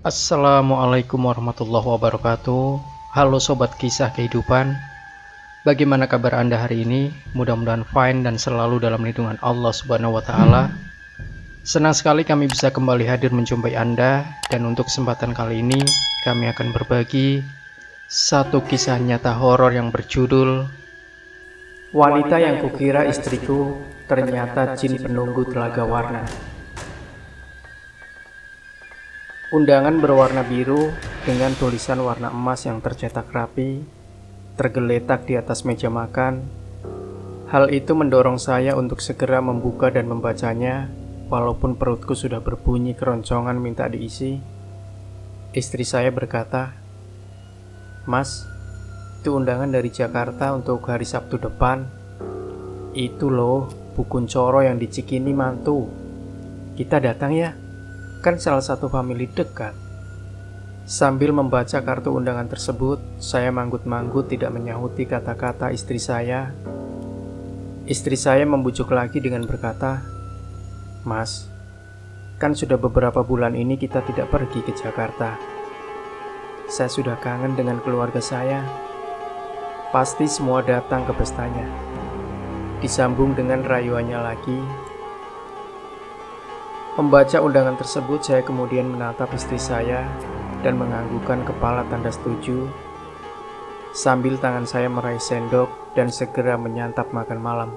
Assalamualaikum warahmatullahi wabarakatuh. Halo sobat kisah kehidupan. Bagaimana kabar Anda hari ini? Mudah-mudahan fine dan selalu dalam lindungan Allah Subhanahu wa taala. Senang sekali kami bisa kembali hadir menjumpai Anda, dan untuk kesempatan kali ini kami akan berbagi satu kisah nyata horor yang berjudul Wanita yang Kukira Istriku Ternyata Jin Penunggu Telaga Warna. Undangan berwarna biru dengan tulisan warna emas yang tercetak rapi tergeletak di atas meja makan. Hal itu mendorong saya untuk segera membuka dan membacanya, walaupun perutku sudah berbunyi keroncongan minta diisi. Istri saya berkata, "Mas, itu undangan dari Jakarta untuk hari Sabtu depan. Itu loh, Bu Kuncoro yang di Cikini mantu. Kita datang ya? Kan salah satu famili dekat." Sambil membaca kartu undangan tersebut, saya manggut-manggut tidak menyahuti kata-kata istri saya. Istri saya membujuk lagi dengan berkata, "Mas, kan sudah beberapa bulan ini kita tidak pergi ke Jakarta. Saya sudah kangen dengan keluarga saya. Pasti semua datang ke pestanya." Disambung dengan rayuannya lagi. Membaca undangan tersebut, saya kemudian menatap istri saya dan menganggukkan kepala tanda setuju, sambil tangan saya meraih sendok dan segera menyantap makan malam.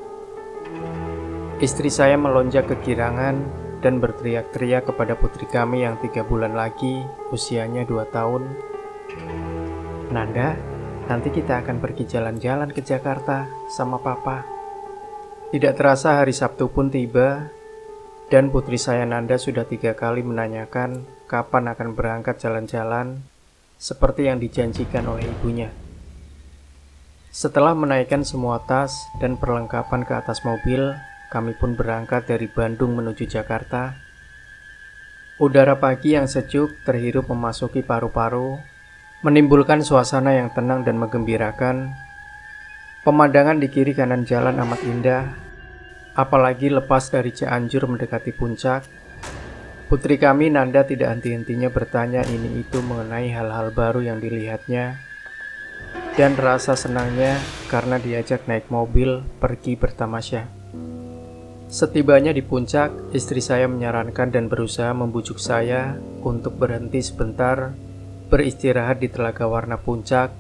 Istri saya melonjak kegirangan dan berteriak-teriak kepada putri kami yang 3 bulan lagi, usianya 2 tahun. "Nanda, nanti kita akan pergi jalan-jalan ke Jakarta sama papa." Tidak terasa hari Sabtu pun tiba, dan putri saya Nanda sudah 3 kali menanyakan kapan akan berangkat jalan-jalan seperti yang dijanjikan oleh ibunya. Setelah menaikkan semua tas dan perlengkapan ke atas mobil, kami pun berangkat dari Bandung menuju Jakarta. Udara pagi yang sejuk terhirup memasuki paru-paru, menimbulkan suasana yang tenang dan menggembirakan. Pemandangan di kiri kanan jalan amat indah, apalagi lepas dari Cianjur mendekati puncak. Putri kami Nanda tidak henti-hentinya bertanya ini itu mengenai hal-hal baru yang dilihatnya, dan rasa senangnya karena diajak naik mobil pergi bertamasya. Setibanya di puncak, istri saya menyarankan dan berusaha membujuk saya untuk berhenti sebentar, beristirahat di Telaga Warna Puncak,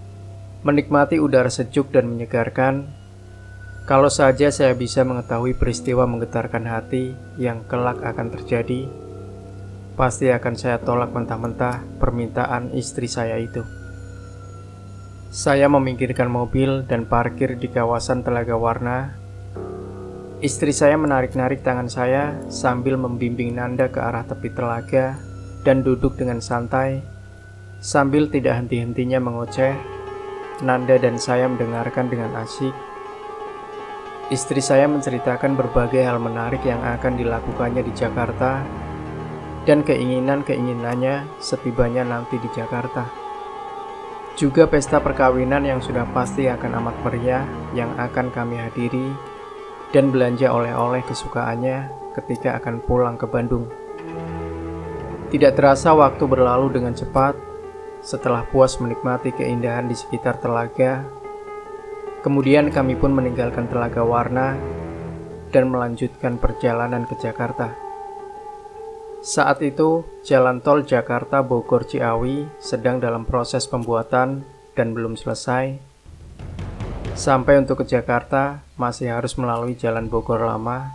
menikmati udara sejuk dan menyegarkan. Kalau saja saya bisa mengetahui peristiwa menggetarkan hati yang kelak akan terjadi, pasti akan saya tolak mentah-mentah permintaan istri saya itu. Saya memikirkan mobil dan parkir di kawasan Telaga Warna. Istri saya menarik-narik tangan saya sambil membimbing Nanda ke arah tepi telaga dan duduk dengan santai. Sambil tidak henti-hentinya mengoceh, Nanda dan saya mendengarkan dengan asyik. Istri saya menceritakan berbagai hal menarik yang akan dilakukannya di Jakarta dan keinginan-keinginannya setibanya nanti di Jakarta. Juga pesta perkawinan yang sudah pasti akan amat meriah yang akan kami hadiri dan belanja oleh-oleh kesukaannya ketika akan pulang ke Bandung. Tidak terasa waktu berlalu dengan cepat. Setelah puas menikmati keindahan di sekitar telaga, kemudian kami pun meninggalkan Telaga Warna dan melanjutkan perjalanan ke Jakarta. Saat itu, jalan tol Jakarta Bogor Ciawi sedang dalam proses pembuatan dan belum selesai. Sampai untuk ke Jakarta, masih harus melalui jalan Bogor Lama.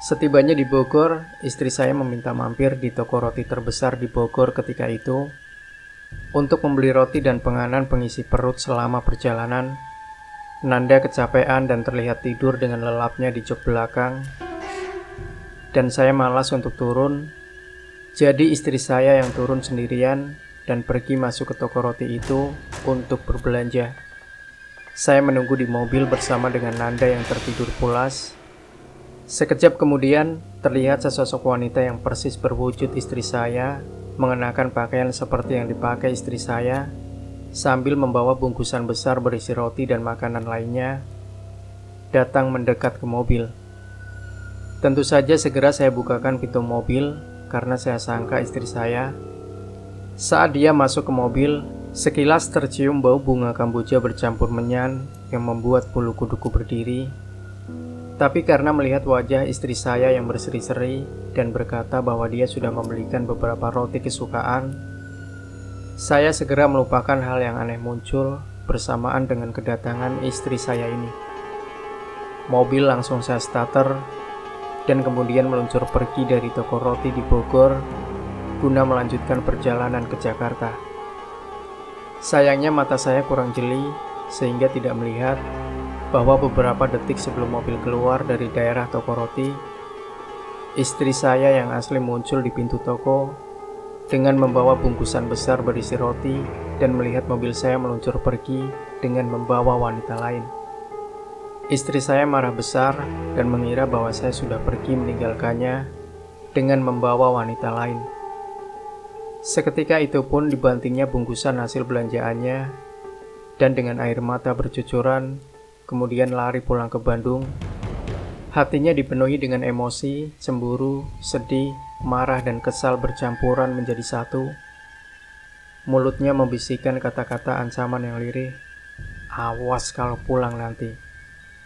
Setibanya di Bogor, istri saya meminta mampir di toko roti terbesar di Bogor ketika itu untuk membeli roti dan penganan pengisi perut selama perjalanan. Nanda kecapean dan terlihat tidur dengan lelapnya di jok belakang, dan saya malas untuk turun. Jadi istri saya yang turun sendirian dan pergi masuk ke toko roti itu untuk berbelanja. Saya menunggu di mobil bersama dengan Nanda yang tertidur pulas. Sekejap kemudian, terlihat sesosok wanita yang persis berwujud istri saya, mengenakan pakaian seperti yang dipakai istri saya, sambil membawa bungkusan besar berisi roti dan makanan lainnya, datang mendekat ke mobil. Tentu saja segera saya bukakan pintu mobil, karena saya sangka istri saya. Saat dia masuk ke mobil, sekilas tercium bau bunga kamboja bercampur menyan yang membuat bulu kuduku berdiri. Tapi karena melihat wajah istri saya yang berseri-seri dan berkata bahwa dia sudah membelikan beberapa roti kesukaan, saya segera melupakan hal yang aneh muncul bersamaan dengan kedatangan istri saya ini. Mobil langsung saya starter dan kemudian meluncur pergi dari toko roti di Bogor guna melanjutkan perjalanan ke Jakarta. Sayangnya mata saya kurang jeli sehingga tidak melihat bahwa beberapa detik sebelum mobil keluar dari daerah toko roti, istri saya yang asli muncul di pintu toko dengan membawa bungkusan besar berisi roti dan melihat mobil saya meluncur pergi dengan membawa wanita lain. Istri saya marah besar dan mengira bahwa saya sudah pergi meninggalkannya dengan membawa wanita lain. Seketika itu pun dibantingnya bungkusan hasil belanjaannya dan dengan air mata bercucuran kemudian lari pulang ke Bandung. Hatinya dipenuhi dengan emosi, cemburu, sedih, marah dan kesal bercampuran menjadi satu. Mulutnya membisikkan kata-kata ancaman yang lirih. Awas kalau pulang nanti.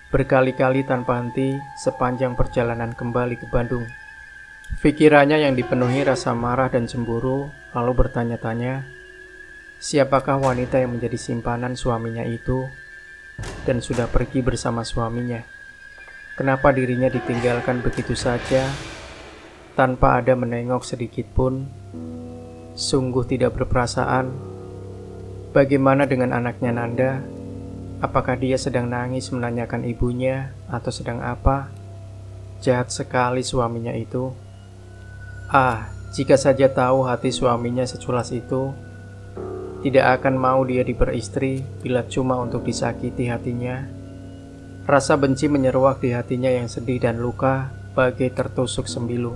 Berkali-kali tanpa henti sepanjang perjalanan kembali ke Bandung. Pikirannya yang dipenuhi rasa marah dan cemburu lalu bertanya-tanya, siapakah wanita yang menjadi simpanan suaminya itu dan sudah pergi bersama suaminya? Kenapa dirinya ditinggalkan begitu saja tanpa ada menengok sedikit pun? Sungguh tidak berperasaan. Bagaimana dengan anaknya Nanda? Apakah dia sedang nangis menanyakan ibunya atau sedang apa? Jahat sekali suaminya itu. Jika saja tahu hati suaminya seculas itu, tidak akan mau dia diperistri bila cuma untuk disakiti hatinya. Rasa benci menyeruak di hatinya yang sedih dan luka bagai tertusuk sembilu.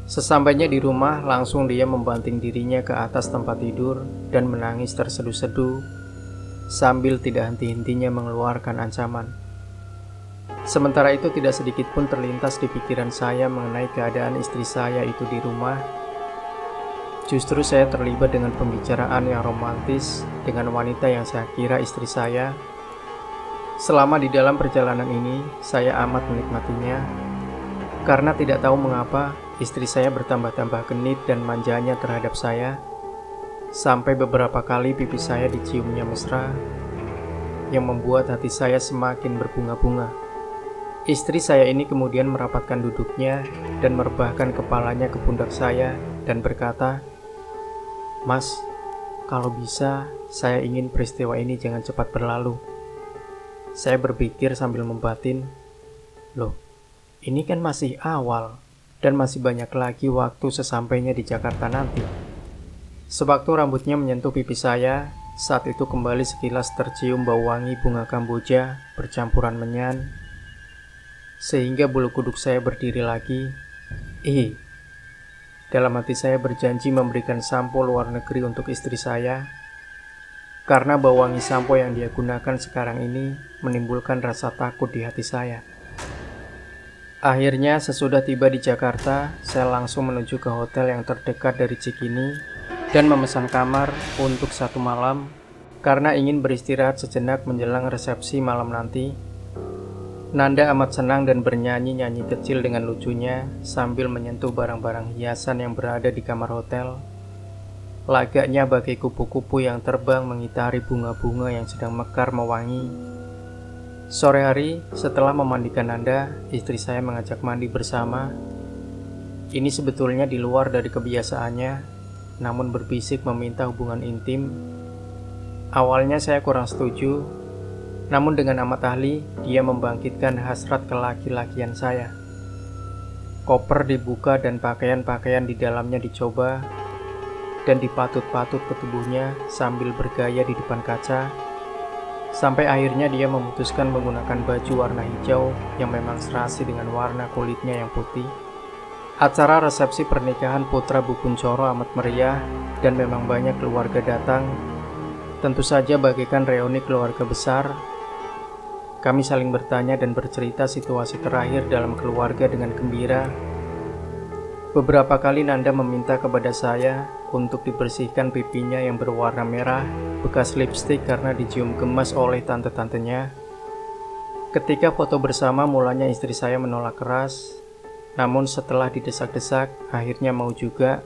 Sesampainya di rumah, langsung dia membanting dirinya ke atas tempat tidur dan menangis terseduh-seduh sambil tidak henti-hentinya mengeluarkan ancaman. Sementara itu tidak sedikit pun terlintas di pikiran saya mengenai keadaan istri saya itu di rumah. Justru saya terlibat dengan pembicaraan yang romantis dengan wanita yang saya kira istri saya. Selama di dalam perjalanan ini, saya amat menikmatinya. Karena tidak tahu mengapa, istri saya bertambah-tambah genit dan manjanya terhadap saya. Sampai beberapa kali pipi saya diciumnya mesra, yang membuat hati saya semakin berbunga-bunga. Istri saya ini kemudian merapatkan duduknya dan merebahkan kepalanya ke pundak saya dan berkata, "Mas, kalau bisa, saya ingin peristiwa ini jangan cepat berlalu." Saya berpikir sambil membatin, "Loh, ini kan masih awal dan masih banyak lagi waktu sesampainya di Jakarta nanti." Sewaktu rambutnya menyentuh pipi saya, saat itu kembali sekilas tercium bau wangi bunga kamboja bercampuran menyan, sehingga bulu kuduk saya berdiri lagi. Dalam hati saya berjanji memberikan sampo luar negeri untuk istri saya, karena bau wangi sampo yang dia gunakan sekarang ini menimbulkan rasa takut di hati saya. Akhirnya sesudah tiba di Jakarta, saya langsung menuju ke hotel yang terdekat dari Cikini dan memesan kamar untuk 1 malam karena ingin beristirahat sejenak menjelang resepsi malam nanti. Nanda amat senang dan bernyanyi-nyanyi kecil dengan lucunya sambil menyentuh barang-barang hiasan yang berada di kamar hotel. Lagaknya bagai kupu-kupu yang terbang mengitari bunga-bunga yang sedang mekar mewangi. Sore hari, setelah memandikan Nanda, istri saya mengajak mandi bersama. Ini sebetulnya di luar dari kebiasaannya, namun berbisik meminta hubungan intim. Awalnya saya kurang setuju, namun dengan amat ahli, dia membangkitkan hasrat kelaki-lakian saya. Koper dibuka dan pakaian-pakaian di dalamnya dicoba dan dipatut-patut ke tubuhnya sambil bergaya di depan kaca. Sampai akhirnya dia memutuskan menggunakan baju warna hijau yang memang serasi dengan warna kulitnya yang putih. Acara resepsi pernikahan putra Bu Kunchoro amat meriah dan memang banyak keluarga datang. Tentu saja bagaikan reuni keluarga besar. Kami saling bertanya dan bercerita situasi terakhir dalam keluarga dengan gembira. Beberapa kali Nanda meminta kepada saya untuk dibersihkan pipinya yang berwarna merah bekas lipstik karena dicium gemas oleh tante-tantenya. Ketika foto bersama mulanya istri saya menolak keras, namun setelah didesak-desak akhirnya mau juga.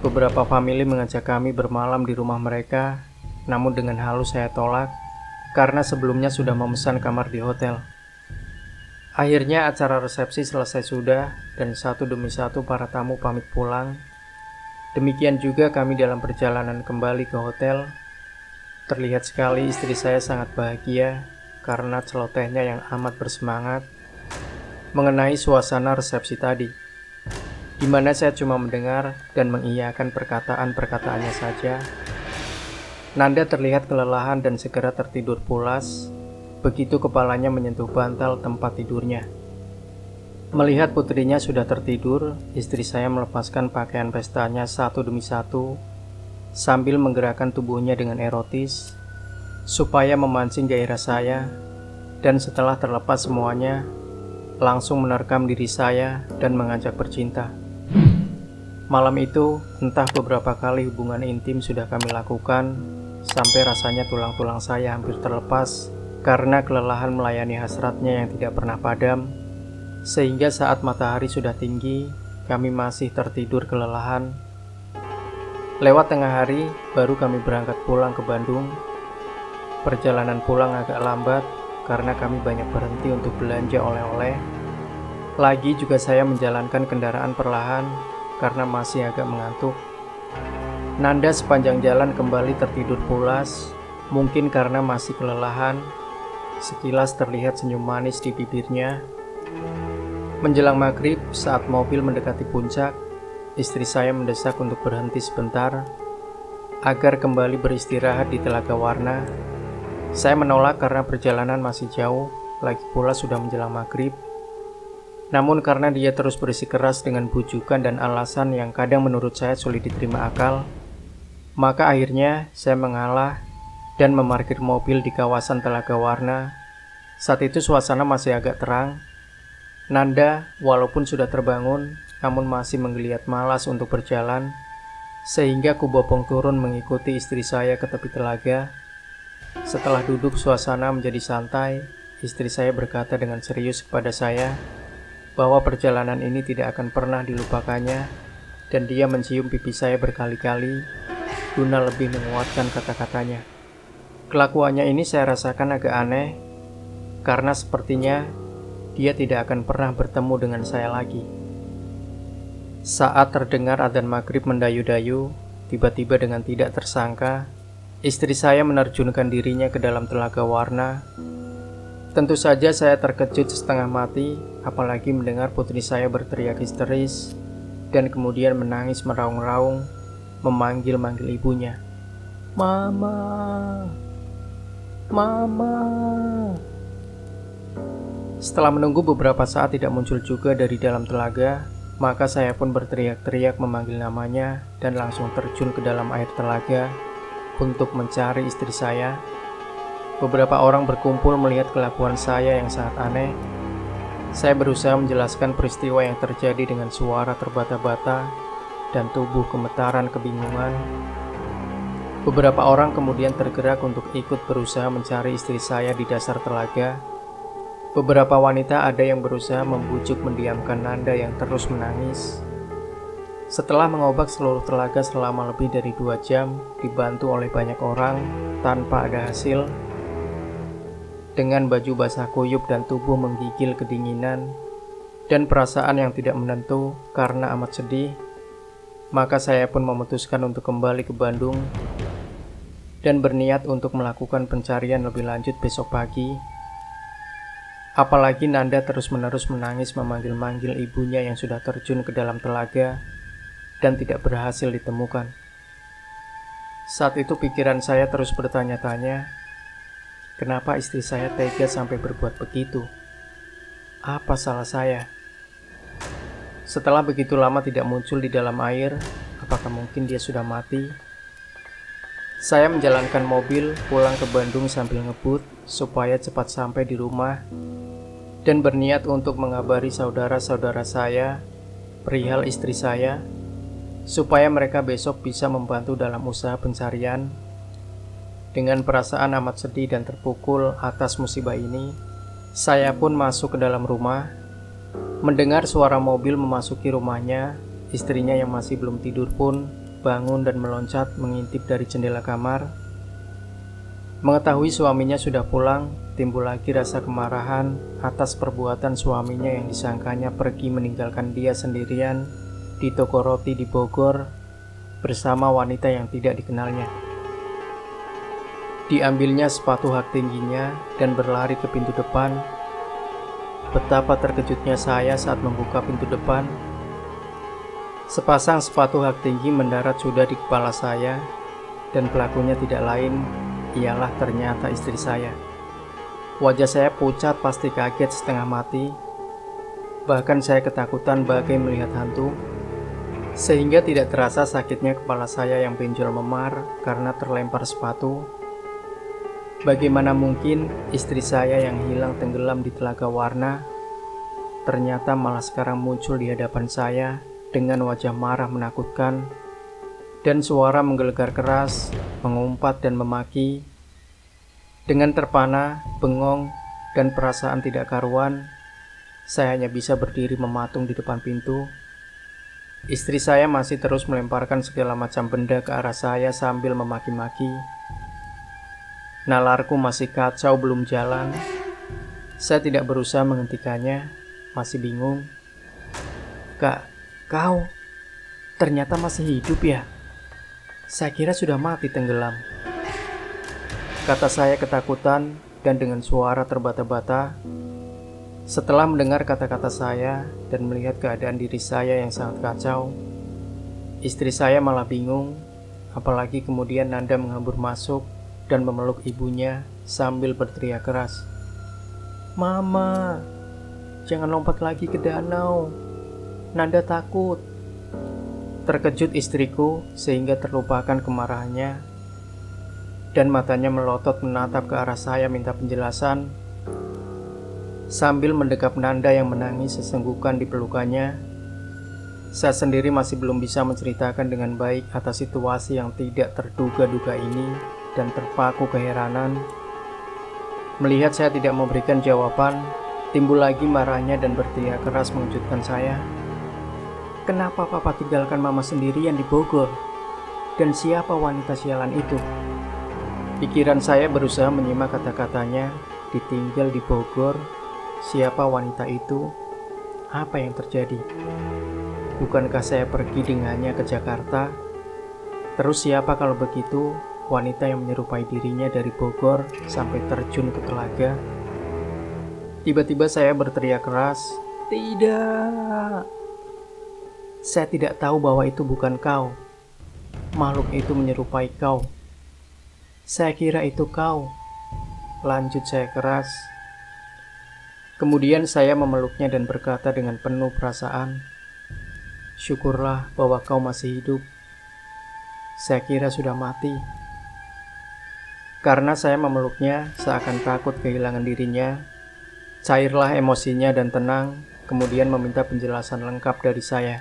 Beberapa famili mengajak kami bermalam di rumah mereka, namun dengan halus saya tolak karena sebelumnya sudah memesan kamar di hotel. Akhirnya acara resepsi selesai sudah dan satu demi satu para tamu pamit pulang. Demikian juga kami dalam perjalanan kembali ke hotel. Terlihat sekali istri saya sangat bahagia karena celotehnya yang amat bersemangat mengenai suasana resepsi tadi, di mana saya cuma mendengar dan mengiyakan perkataan-perkataannya saja. Nanda terlihat kelelahan dan segera tertidur pulas begitu kepalanya menyentuh bantal tempat tidurnya. Melihat putrinya sudah tertidur, istri saya melepaskan pakaian pestanya satu demi satu sambil menggerakkan tubuhnya dengan erotis supaya memancing gairah saya, dan setelah terlepas semuanya langsung menerkam diri saya dan mengajak bercinta. Malam itu entah beberapa kali hubungan intim sudah kami lakukan sampai rasanya tulang-tulang saya hampir terlepas karena kelelahan melayani hasratnya yang tidak pernah padam. Sehingga saat matahari sudah tinggi, kami masih tertidur kelelahan. Lewat tengah hari, baru kami berangkat pulang ke Bandung. Perjalanan pulang agak lambat karena kami banyak berhenti untuk belanja oleh-oleh. Lagi juga saya menjalankan kendaraan perlahan karena masih agak mengantuk. Nanda sepanjang jalan kembali tertidur pulas, mungkin karena masih kelelahan. Sekilas terlihat senyum manis di bibirnya. Menjelang maghrib, saat mobil mendekati puncak, istri saya mendesak untuk berhenti sebentar agar kembali beristirahat di Telaga Warna. Saya menolak karena perjalanan masih jauh, lagi pula sudah menjelang maghrib. Namun karena dia terus bersikeras dengan bujukan dan alasan yang kadang menurut saya sulit diterima akal, maka akhirnya saya mengalah dan memarkir mobil di kawasan Telaga Warna. Saat itu suasana masih agak terang. Nanda walaupun sudah terbangun, namun masih menggeliat malas untuk berjalan, sehingga kubopong turun mengikuti istri saya ke tepi telaga. Setelah duduk suasana menjadi santai, istri saya berkata dengan serius kepada saya bahwa perjalanan ini tidak akan pernah dilupakannya, dan dia mencium pipi saya berkali-kali guna lebih menguatkan kata-katanya. Kelakuannya ini saya rasakan agak aneh, karena sepertinya dia tidak akan pernah bertemu dengan saya lagi. Saat terdengar adzan maghrib mendayu-dayu, tiba-tiba dengan tidak tersangka, istri saya menerjunkan dirinya ke dalam Telaga Warna. Tentu saja saya terkejut setengah mati, apalagi mendengar putri saya berteriak histeris dan kemudian menangis meraung-raung, memanggil-manggil ibunya. Mama, Mama. Setelah menunggu beberapa saat tidak muncul juga dari dalam telaga, maka saya pun berteriak-teriak memanggil namanya dan langsung terjun ke dalam air telaga untuk mencari istri saya. Beberapa orang berkumpul melihat kelakuan saya yang sangat aneh. Saya berusaha menjelaskan peristiwa yang terjadi dengan suara terbata-bata dan tubuh gemetaran kebingungan. Beberapa orang kemudian tergerak untuk ikut berusaha mencari istri saya di dasar telaga. Beberapa wanita ada yang berusaha membujuk mendiamkan Nanda yang terus menangis. Setelah mengobak seluruh telaga selama lebih dari 2 jam, dibantu oleh banyak orang tanpa ada hasil. Dengan baju basah kuyup dan tubuh menggigil kedinginan dan perasaan yang tidak menentu karena amat sedih, maka saya pun memutuskan untuk kembali ke Bandung dan berniat untuk melakukan pencarian lebih lanjut besok pagi. Apalagi Nanda terus-menerus menangis memanggil-manggil ibunya yang sudah terjun ke dalam telaga dan tidak berhasil ditemukan. Saat itu pikiran saya terus bertanya-tanya, kenapa istri saya tega sampai berbuat begitu? Apa salah saya? Setelah begitu lama tidak muncul di dalam air, apakah mungkin dia sudah mati? Saya menjalankan mobil pulang ke Bandung sambil ngebut supaya cepat sampai di rumah dan berniat untuk mengabari saudara-saudara saya perihal istri saya supaya mereka besok bisa membantu dalam usaha pencarian. Dengan perasaan amat sedih dan terpukul atas musibah ini, saya pun masuk ke dalam rumah. Mendengar suara mobil memasuki rumahnya, istrinya yang masih belum tidur pun bangun dan meloncat mengintip dari jendela kamar. Mengetahui suaminya sudah pulang, timbul lagi rasa kemarahan atas perbuatan suaminya yang disangkanya pergi meninggalkan dia sendirian di toko roti di Bogor bersama wanita yang tidak dikenalnya. Diambilnya sepatu hak tingginya dan berlari ke pintu depan. Betapa terkejutnya saya saat membuka pintu depan. Sepasang sepatu hak tinggi mendarat sudah di kepala saya, dan pelakunya tidak lain ialah ternyata istri saya. Wajah saya pucat, pasti kaget setengah mati. Bahkan saya ketakutan bagai melihat hantu, sehingga tidak terasa sakitnya kepala saya yang benjol memar karena terlempar sepatu. Bagaimana mungkin istri saya yang hilang tenggelam di Telaga Warna ternyata malah sekarang muncul di hadapan saya dengan wajah marah menakutkan dan suara menggelegar keras, mengumpat dan memaki. Dengan terpana, bengong, dan perasaan tidak karuan, saya hanya bisa berdiri mematung di depan pintu. Istri saya masih terus melemparkan segala macam benda ke arah saya sambil memaki-maki. Nalarku masih kacau belum jalan. Saya tidak berusaha menghentikannya, masih bingung. Kak, kau ternyata masih hidup ya? Saya kira sudah mati tenggelam, kata saya ketakutan dan dengan suara terbata-bata. Setelah mendengar kata-kata saya dan melihat keadaan diri saya yang sangat kacau, istri saya malah bingung. Apalagi kemudian Nanda menghambur masuk dan memeluk ibunya sambil berteriak keras, "Mama, jangan lompat lagi ke danau. Nanda takut." Terkejut istriku sehingga terlupakan kemarahannya dan matanya melotot menatap ke arah saya minta penjelasan. Sambil mendekap Nanda yang menangis sesenggukan di pelukannya, saya sendiri masih belum bisa menceritakan dengan baik atas situasi yang tidak terduga-duga ini dan terpaku keheranan. Melihat saya tidak memberikan jawaban, timbul lagi marahnya dan berteriak keras mengejutkan saya. Kenapa papa tinggalkan mama sendirian di Bogor? Dan siapa wanita sialan itu? Pikiran saya berusaha menyimak kata-katanya. Ditinggal di Bogor, siapa wanita itu? Apa yang terjadi? Bukankah saya pergi dengannya ke Jakarta? Terus siapa kalau begitu wanita yang menyerupai dirinya dari Bogor sampai terjun ke telaga? Tiba-tiba saya berteriak keras, "Tidak! Saya tidak tahu bahwa itu bukan kau. Makhluk itu menyerupai kau. Saya kira itu kau." Lanjut saya keras. Kemudian saya memeluknya dan berkata dengan penuh perasaan, "Syukurlah bahwa kau masih hidup. Saya kira sudah mati." Karena saya memeluknya seakan takut kehilangan dirinya, cairlah emosinya dan tenang, kemudian meminta penjelasan lengkap dari saya.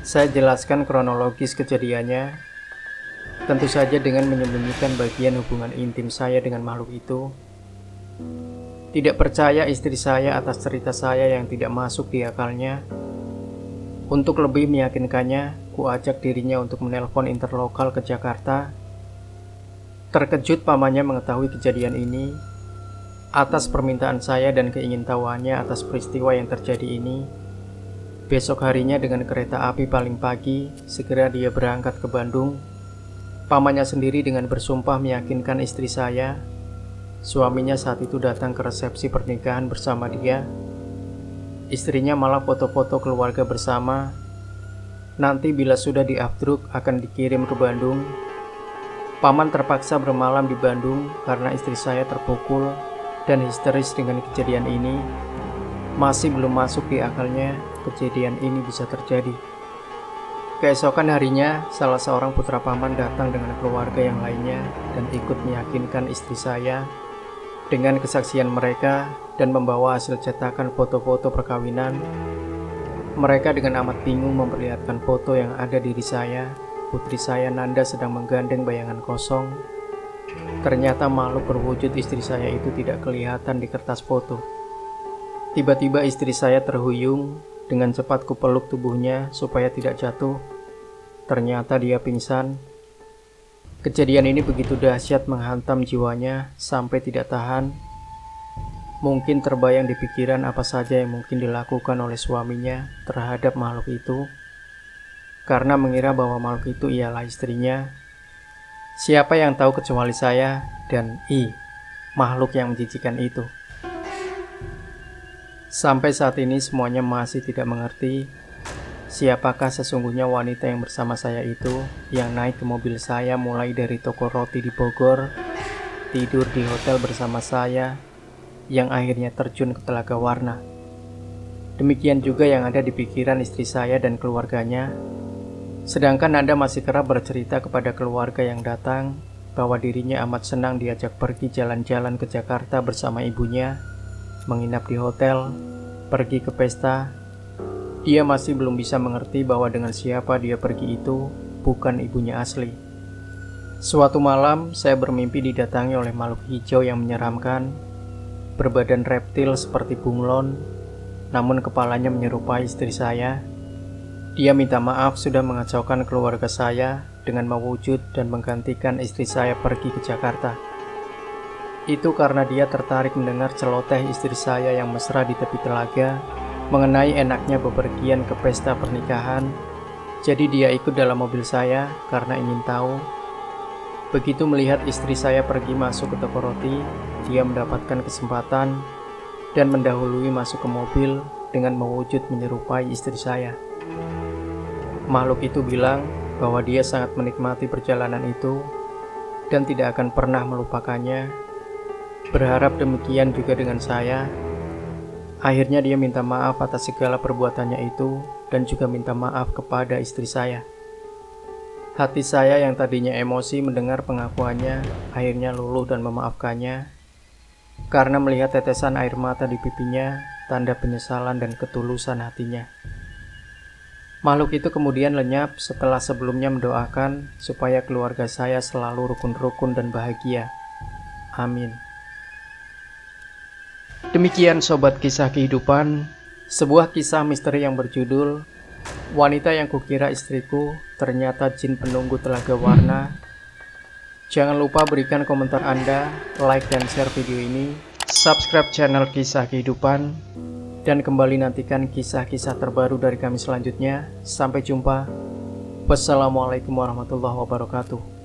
Saya jelaskan kronologis kejadiannya, tentu saja dengan menyembunyikan bagian hubungan intim saya dengan makhluk itu. Tidak percaya istri saya atas cerita saya yang tidak masuk di akalnya. Untuk lebih meyakinkannya, ku ajak dirinya untuk menelpon interlokal ke Jakarta. Terkejut pamannya mengetahui kejadian ini. Atas permintaan saya dan keingintahuannya atas peristiwa yang terjadi ini, besok harinya dengan kereta api paling pagi, segera dia berangkat ke Bandung. Pamannya sendiri dengan bersumpah meyakinkan istri saya suaminya saat itu datang ke resepsi pernikahan bersama dia. Istrinya malah foto-foto keluarga bersama. Nanti bila sudah diafdruk akan dikirim ke Bandung. Paman terpaksa bermalam di Bandung karena istri saya terpukul dan histeris dengan kejadian ini. Masih belum masuk di akalnya kejadian ini bisa terjadi. Keesokan harinya, salah seorang putra paman datang dengan keluarga yang lainnya dan ikut meyakinkan istri saya dengan kesaksian mereka dan membawa hasil cetakan foto-foto perkawinan. Mereka dengan amat bingung memperlihatkan foto yang ada diri saya, putri saya Nanda sedang menggandeng bayangan kosong. Ternyata makhluk berwujud istri saya itu tidak kelihatan di kertas foto. Tiba-tiba istri saya terhuyung. Dengan cepat kupeluk tubuhnya supaya tidak jatuh. Ternyata dia pingsan. Kejadian ini begitu dahsyat menghantam jiwanya sampai tidak tahan. Mungkin terbayang di pikiran apa saja yang mungkin dilakukan oleh suaminya terhadap makhluk itu. Karena mengira bahwa makhluk itu ialah istrinya. Siapa yang tahu kecuali saya dan makhluk yang menjijikan itu. Sampai saat ini semuanya masih tidak mengerti siapakah sesungguhnya wanita yang bersama saya itu, yang naik ke mobil saya mulai dari toko roti di Bogor, tidur di hotel bersama saya, yang akhirnya terjun ke Telaga Warna. Demikian juga yang ada di pikiran istri saya dan keluarganya. Sedangkan Anda masih kerap bercerita kepada keluarga yang datang bahwa dirinya amat senang diajak pergi jalan-jalan ke Jakarta bersama ibunya, menginap di hotel, pergi ke pesta. Dia masih belum bisa mengerti bahwa dengan siapa dia pergi itu bukan ibunya asli. Suatu malam, saya bermimpi didatangi oleh makhluk hijau yang menyeramkan, berbadan reptil seperti bunglon, namun kepalanya menyerupai istri saya. Dia minta maaf sudah mengacaukan keluarga saya dengan mewujud dan menggantikan istri saya pergi ke Jakarta. Itu karena dia tertarik mendengar celoteh istri saya yang mesra di tepi telaga mengenai enaknya bepergian ke pesta pernikahan. Jadi dia ikut dalam mobil saya karena ingin tahu. Begitu melihat istri saya pergi masuk ke toko roti, dia mendapatkan kesempatan dan mendahului masuk ke mobil dengan mewujud menyerupai istri saya. Makhluk itu bilang bahwa dia sangat menikmati perjalanan itu dan tidak akan pernah melupakannya. Berharap demikian juga dengan saya. Akhirnya dia minta maaf atas segala perbuatannya itu dan juga minta maaf kepada istri saya. Hati saya yang tadinya emosi mendengar pengakuannya akhirnya luluh dan memaafkannya. Karena melihat tetesan air mata di pipinya, tanda penyesalan dan ketulusan hatinya. Makhluk itu kemudian lenyap setelah sebelumnya mendoakan supaya keluarga saya selalu rukun-rukun dan bahagia. Amin. Demikian sobat kisah kehidupan, sebuah kisah misteri yang berjudul Wanita yang Kukira Istriku Ternyata Jin Penunggu Telaga Warna. Jangan lupa berikan komentar Anda, like dan share video ini, subscribe channel Kisah Kehidupan, dan kembali nantikan kisah-kisah terbaru dari kami selanjutnya. Sampai jumpa. Wassalamualaikum warahmatullahi wabarakatuh.